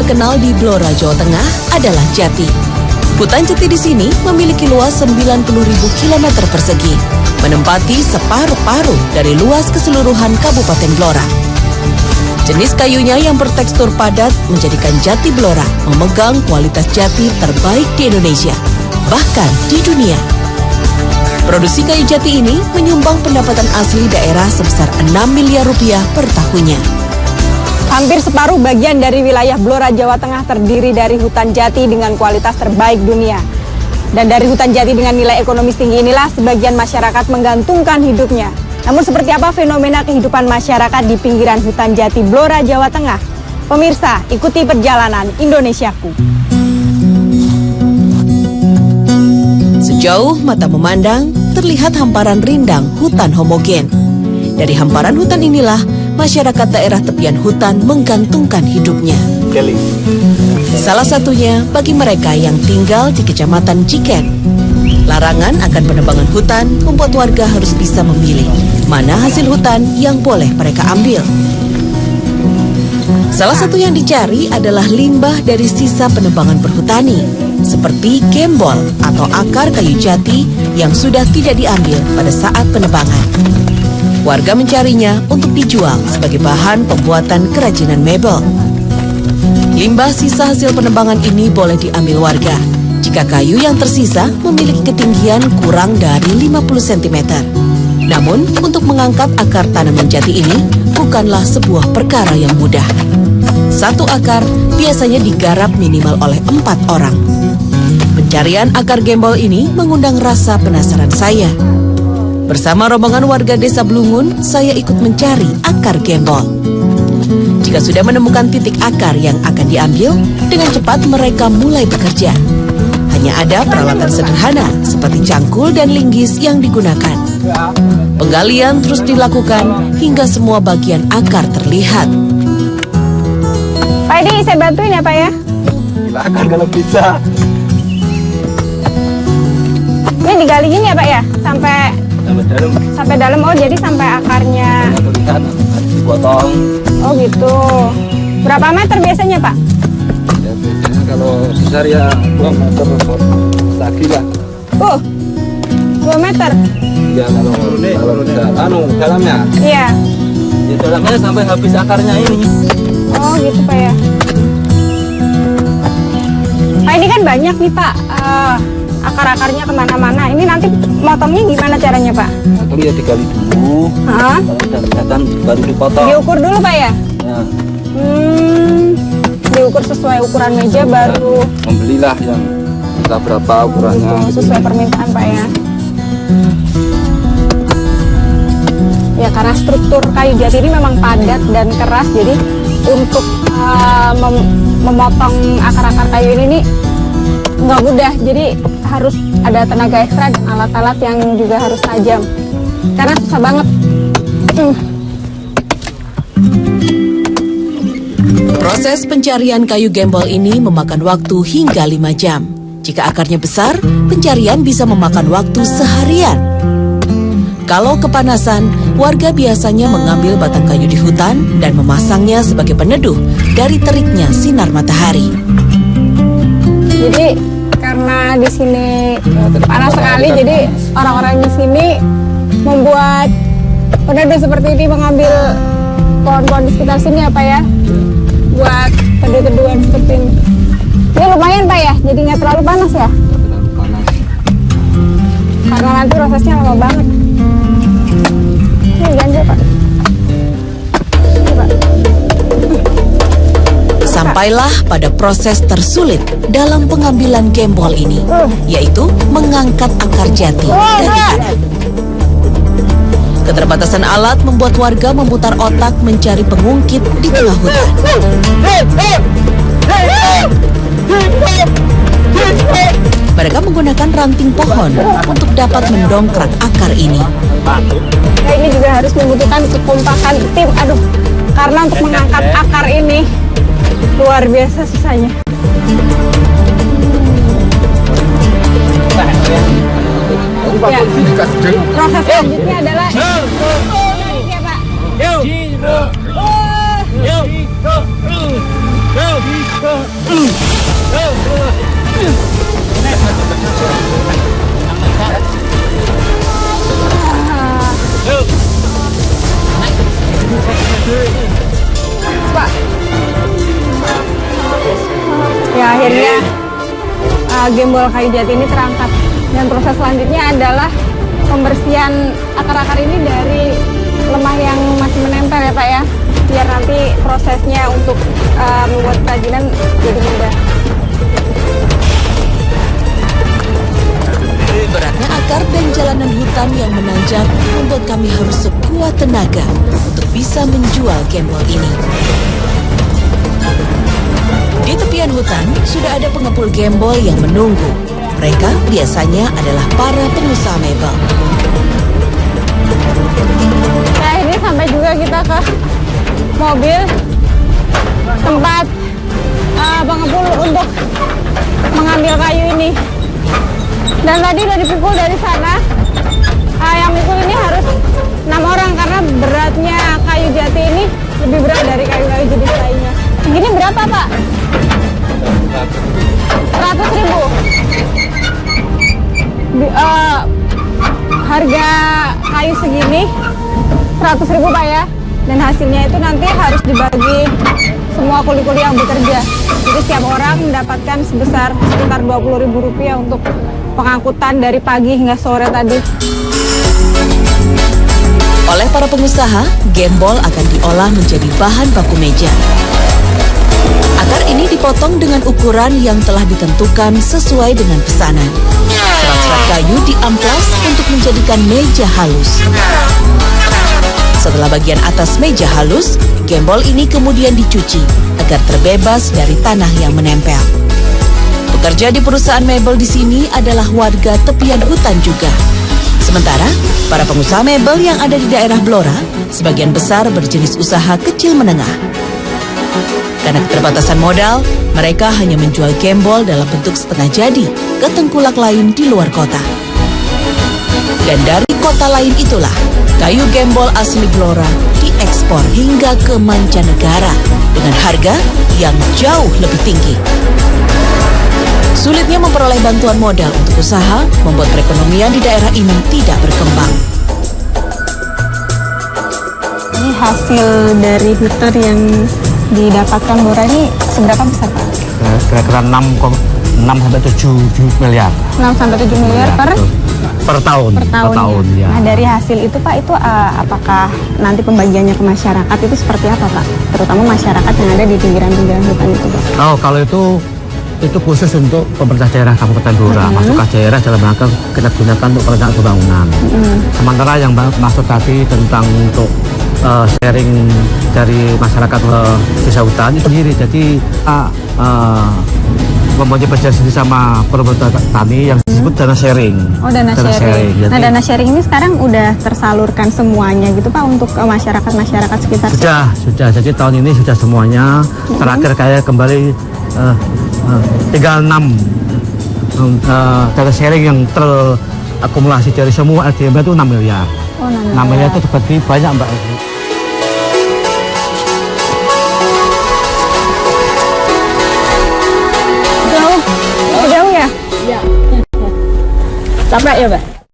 terkenal di Blora, Jawa Tengah adalah jati. Hutan jati di sini memiliki luas 90.000 km persegi, menempati separuh-paruh dari luas keseluruhan Kabupaten Blora. Jenis kayunya yang bertekstur padat menjadikan jati Blora memegang kualitas jati terbaik di Indonesia, bahkan di dunia. Produksi kayu jati ini menyumbang pendapatan asli daerah sebesar 6 miliar rupiah per tahunnya. Hampir separuh bagian dari wilayah Blora, Jawa Tengah terdiri dari hutan jati dengan kualitas terbaik dunia. Dan dari hutan jati dengan nilai ekonomis tinggi inilah sebagian masyarakat menggantungkan hidupnya. Namun seperti apa fenomena kehidupan masyarakat di pinggiran hutan jati Blora, Jawa Tengah? Pemirsa, ikuti perjalanan Indonesiaku. Sejauh mata memandang, terlihat hamparan rindang hutan homogen. Dari hamparan hutan inilah, masyarakat daerah tepian hutan menggantungkan hidupnya. Salah satunya bagi mereka yang tinggal di Kecamatan Ciken. Larangan akan penebangan hutan membuat warga harus bisa memilih mana hasil hutan yang boleh mereka ambil. Salah satu yang dicari adalah limbah dari sisa penebangan perhutani, seperti gembol atau akar kayu jati yang sudah tidak diambil pada saat penebangan. Warga mencarinya untuk dijual sebagai bahan pembuatan kerajinan mebel. Limbah sisa hasil penebangan ini boleh diambil warga jika kayu yang tersisa memiliki ketinggian kurang dari 50 cm. Namun, untuk mengangkat akar tanaman jati ini bukanlah sebuah perkara yang mudah. Satu akar biasanya digarap minimal oleh 4 orang. Pencarian akar gembol ini mengundang rasa penasaran saya. Bersama rombongan warga desa Blungun, saya ikut mencari akar gembol. Jika sudah menemukan titik akar yang akan diambil, dengan cepat mereka mulai bekerja. Hanya ada peralatan sederhana seperti cangkul dan linggis yang digunakan. Penggalian terus dilakukan hingga semua bagian akar terlihat. Pak Edi, saya bantuin ya Pak ya? Silakan kalau bisa. Ini digali gini ya Pak ya? Sampai dalam. Oh, jadi sampai akarnya Tulisan dipotong. Oh gitu. Berapa meter biasanya Pak? Ya biasanya kalau besar ya 2 meter lagi lah. 2 meter? Ya kalau bisa dalamnya. Iya. Ya dalamnya sampai habis akarnya ini. Oh gitu Pak ya. Pak ini kan banyak nih Pak, akar-akarnya kemana-mana. Ini nanti motongnya gimana caranya Pak? Potong ya digali dulu. Kalau udah kelihatan baru dipotong. Diukur dulu Pak ya? Ya. Diukur sesuai ukuran meja baru. Membelilah yang entah berapa ukurannya. Sesuai permintaan Pak ya. Ya karena struktur kayu jati ini memang padat dan keras, jadi untuk memotong akar-akar kayu ini nih nggak mudah. Jadi harus ada tenaga ekstra dan alat-alat yang juga harus tajam. Karena susah banget. Proses pencarian kayu gembol ini memakan waktu hingga 5 jam. Jika akarnya besar, pencarian bisa memakan waktu seharian. Kalau kepanasan, warga biasanya mengambil batang kayu di hutan dan memasangnya sebagai peneduh dari teriknya sinar matahari. Jadi karena di sini panas sekali, jadi orang-orang di sini membuat peneduh seperti ini, mengambil pohon-pohon di sekitar sini ya Pak ya, buat teduh-teduhan seperti ini. Ini lumayan Pak ya, jadi nggak terlalu panas ya? Terlalu panas. Karena nanti prosesnya lama banget. Ini ganjil Pak. Ini Pak. Sampailah pada proses tersulit dalam pengambilan gembol ini, yaitu mengangkat akar jati dari tanah. Keterbatasan alat membuat warga memutar otak mencari pengungkit di tengah hutan. Mereka menggunakan ranting pohon untuk dapat mendongkrak akar ini. Nah, ini juga harus membutuhkan kekompakan tim. Karena untuk mengangkat akar ini luar biasa susahnya. Ya. Proses selanjutnya adalah ya Pak. Pak. Ya akhirnya gembol kayu jati ini terangkat. Dan proses selanjutnya adalah pembersihan akar-akar ini dari lemah yang masih menempel ya Pak ya. Biar nanti prosesnya untuk membuat kerajinan jadi mudah. Beratnya akar dan jalanan hutan yang menanjak membuat kami harus sekuat tenaga untuk bisa menjual gembol ini. Di tepian hutan sudah ada pengepul gembol yang menunggu. Mereka biasanya adalah para pengusaha mebel. Nah ini sampai juga kita ke mobil tempat pengepul untuk mengambil kayu ini. Dan tadi udah dipikul dari sana. Yang pikul ini harus 6 orang karena beratnya kayu jati ini lebih berat dari kayu-kayu jenis lainnya. Segini berapa Pak? 100.000. Harga kayu segini 100.000 Pak ya. Dan hasilnya itu nanti harus dibagi semua kuli-kuli yang bekerja. Jadi setiap orang mendapatkan sebesar sekitar Rp20.000 untuk pengangkutan dari pagi hingga sore tadi. Oleh para pengusaha, gembol akan diolah menjadi bahan baku meja. Akar ini dipotong dengan ukuran yang telah ditentukan sesuai dengan pesanan. Serat-serat kayu diamplas untuk menjadikan meja halus. Setelah bagian atas meja halus, gembol ini kemudian dicuci agar terbebas dari tanah yang menempel. Pekerja di perusahaan mebel di sini adalah warga tepian hutan juga. Sementara, para pengusaha mebel yang ada di daerah Blora, sebagian besar berjenis usaha kecil menengah. Karena keterbatasan modal, mereka hanya menjual gembol dalam bentuk setengah jadi ke tengkulak lain di luar kota. Dan dari kota lain itulah, kayu gembol asli Blora diekspor hingga ke mancanegara dengan harga yang jauh lebih tinggi. Sulitnya memperoleh bantuan modal untuk usaha membuat perekonomian di daerah ini tidak berkembang. Ini hasil dari hutan yang didapatkan Blora ini seberapa besar Pak? Kira-kira 6 sampai 7 miliar. 6 sampai 7 miliar Per tahun. Per tahun ya. Nah dari hasil itu Pak, itu apakah nanti pembagiannya ke masyarakat itu seperti apa Pak? Terutama masyarakat yang ada di pinggiran-pinggiran hutan itu Pak? Oh kalau itu khusus untuk pemerintah daerah Kabupaten Blora, masuk ke daerah dalam rangka kita gunakan untuk perencanaan pembangunan. Sementara yang masuk tadi tentang untuk sharing dari masyarakat desa hutan itu sendiri, jadi mempunyai perjanjian sama pemerintah tani yang disebut dana sharing. Oh dana sharing. Jadi, nah dana sharing ini sekarang udah tersalurkan semuanya gitu Pak untuk masyarakat sekitar? Sudah. Jadi tahun ini sudah semuanya. Terakhir kayak kembali tinggal 6 dana sharing yang terakumulasi dari semua LDM itu 6 miliar. Oh 6 miliar itu dibagi banyak Mbak. Jauh ya? Iya. Capek ya Mbak?